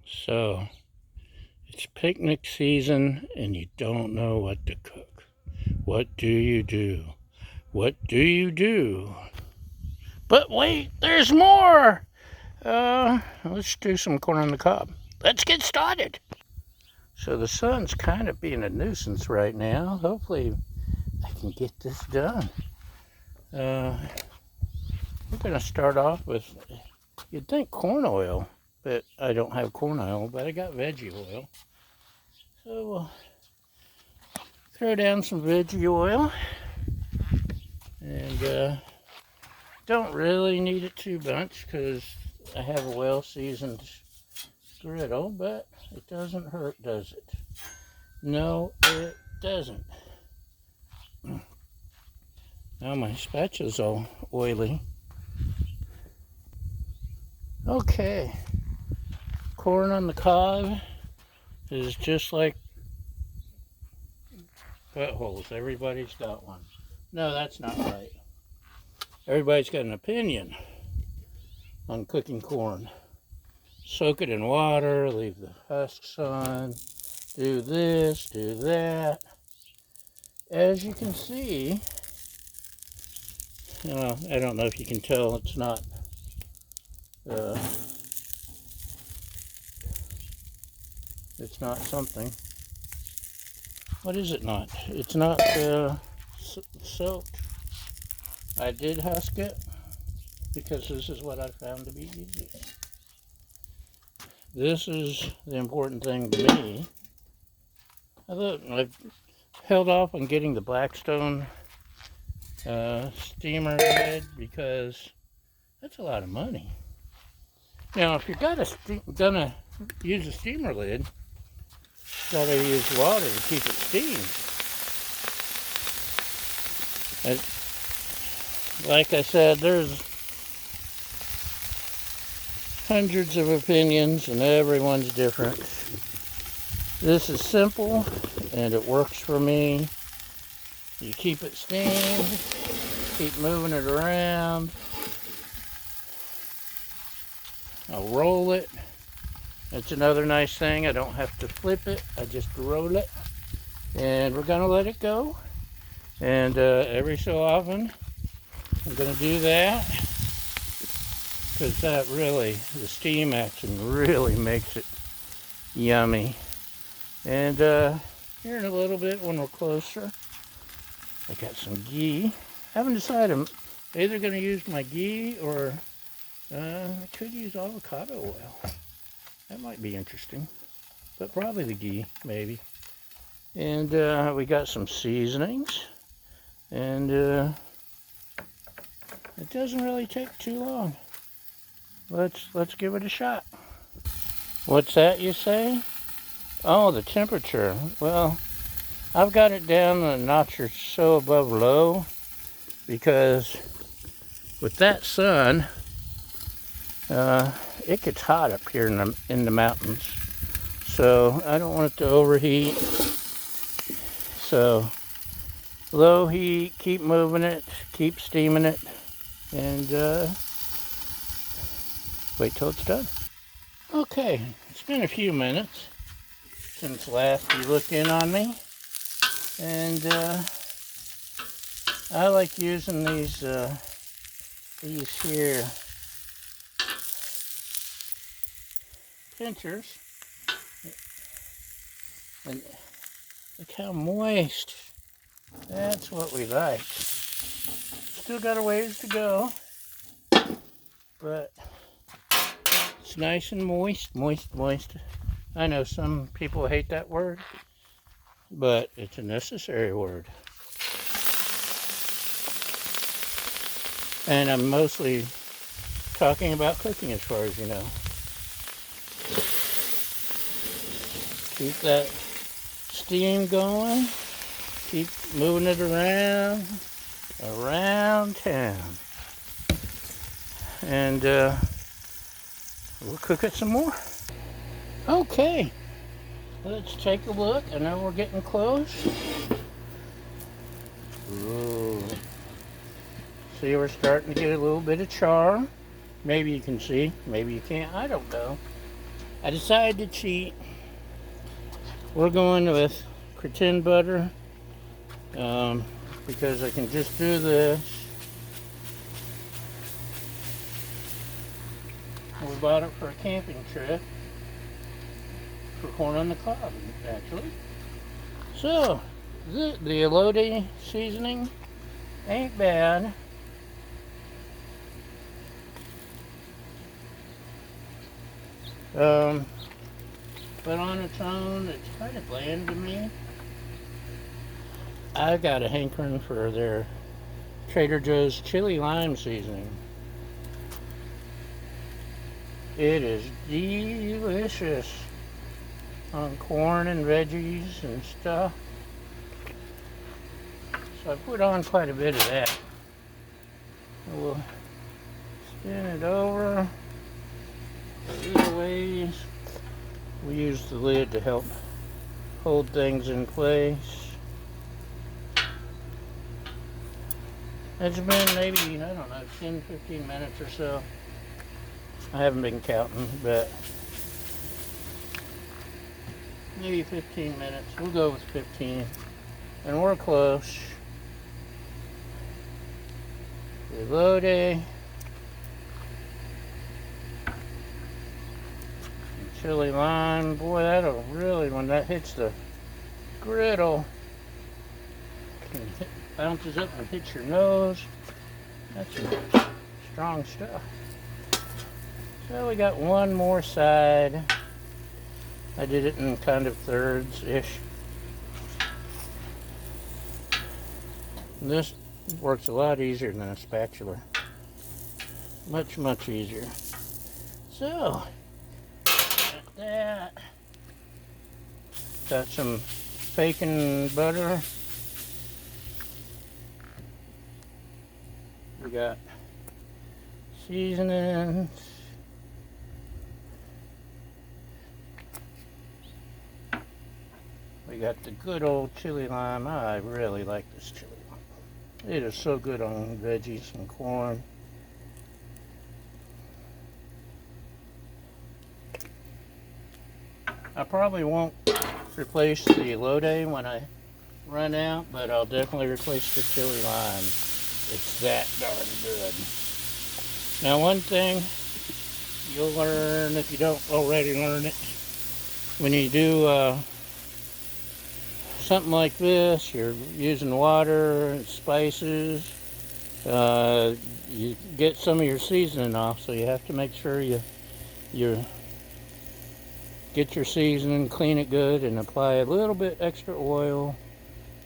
So, it's picnic season and you don't know what to cook. What do you do? What do you do? But wait, there's more! Let's do some corn on the cob. Let's get started! So the sun's kind of being a nuisance right now. Hopefully I can get this done. We're going to start off with, you'd think corn oil, but I don't have corn oil, but I got veggie oil. So we'll throw down some veggie oil, and don't really need it too much because I have a well-seasoned griddle, but it doesn't hurt, does it? No, it doesn't. Now my spatula's all oily. Okay, corn on the cob is just like buttholes. Everybody's got one. No, that's not right. Everybody's got an opinion on cooking corn. Soak it in water, leave the husks on, do this, do that. As you can see, I don't know if you can tell, it's not something. What is it not? It's not soaked. I did husk it because this is what I found to be easy. This is the important thing to me. I've held off on getting the Blackstone steamer lid because that's a lot of money. Now, if you're gonna use a steamer lid, you gotta use water to keep it steamed. Like I said, there's hundreds of opinions and everyone's different. This is simple and it works for me. You keep it steamed, keep moving it around. I'll roll it. That's another nice thing. I don't have to flip it. I just roll it. And we're going to let it go. And every so often, I'm going to do that. Because that really, the steam action really makes it yummy. And here in a little bit when we're closer, I got some ghee. I haven't decided. I'm either going to use my ghee or I could use avocado oil. That might be interesting. But probably the ghee, maybe. And we got some seasonings. And it doesn't really take too long. Let's give it a shot. What's that, you say? Oh, the temperature. Well, I've got it down a notch or so above low because with that sun, it gets hot up here in the mountains. So I don't want it to overheat. So low heat, keep moving it, keep steaming it, and wait till it's done. Okay, it's been a few minutes since last you looked in on me, and I like using these here pinchers, and look how moist. That's what we like. Still got a ways to go, but it's nice and moist, moist, moist. I know some people hate that word, but it's a necessary word. And I'm mostly talking about cooking as far as you know. Keep that steam going. Keep moving it around town. And we'll cook it some more. Okay, let's take a look. I know we're getting close. Ooh. See, we're starting to get a little bit of char. Maybe you can see, maybe you can't, I don't know. I decided to cheat. We're going with cretin butter because I can just do this. We bought it for a camping trip for corn on the cob, actually. So, the elote seasoning ain't bad. But on its own, it's kind of bland to me. I got a hankering for their Trader Joe's chili lime seasoning. It is delicious on corn and veggies and stuff. So I put on quite a bit of that. We'll spin it over a little ways. We use the lid to help hold things in place. It's been maybe, I don't know, 10-15 minutes or so. I haven't been counting, but maybe 15 minutes. We'll go with 15. And we're close. Elote. Chili lime. Boy, that'll really, when that hits the griddle, it bounces up and hits your nose. That's some strong stuff. So we got one more side. I did it in kind of thirds-ish. This works a lot easier than a spatula. Much, much easier. So, got that. Got some bacon butter. We got seasonings. We got the good old chili lime. I really like this chili lime. It is so good on veggies and corn. I probably won't replace the elote when I run out, but I'll definitely replace the chili lime. It's that darn good. Now, one thing you'll learn if you don't already learn it, when you do something like this, you're using water and spices, you get some of your seasoning off, so you have to make sure you get your seasoning, clean it good, and apply a little bit extra oil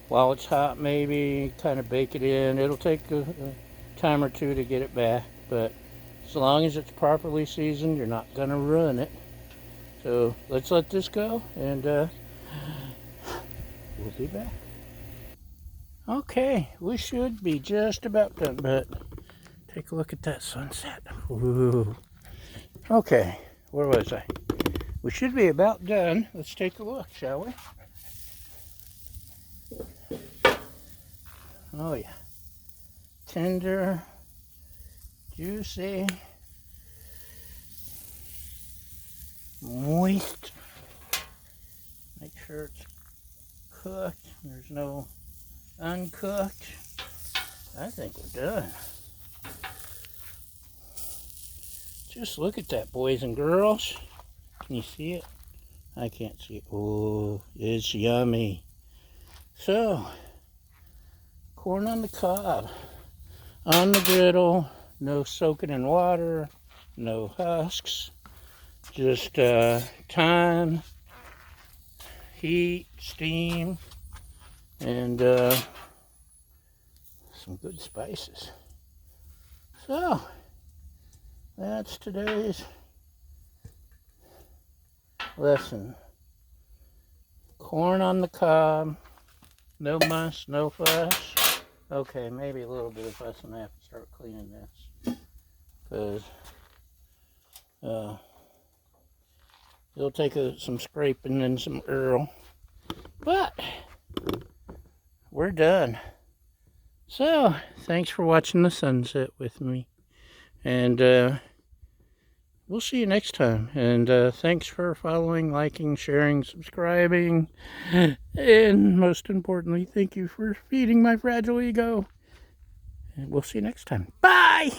while it's hot. Maybe kind of bake it in. It'll take a time or two to get it back, but as long as it's properly seasoned, you're not gonna ruin it. So let's let this go, and we'll be back. Okay, we should be just about done, but take a look at that sunset. Ooh. Okay, where was I? We should be about done. Let's take a look, shall we? Oh yeah. Tender, juicy, moist. Make sure it's cooked. There's no uncooked. I think we're done. Just look at that, boys and girls. Can you see it? I can't see it. Oh, it's yummy. So, corn on the cob, on the griddle, no soaking in water, no husks, just thyme, heat, steam, and some good spices. So, that's today's lesson. Corn on the cob, no muss, no fuss. Okay, maybe a little bit of fuss, and I have to start cleaning this, because it'll take some scraping and some Earl, but we're done. So, thanks for watching the sunset with me, and we'll see you next time. And thanks for following, liking, sharing, subscribing. And most importantly, thank you for feeding my fragile ego. And we'll see you next time. Bye!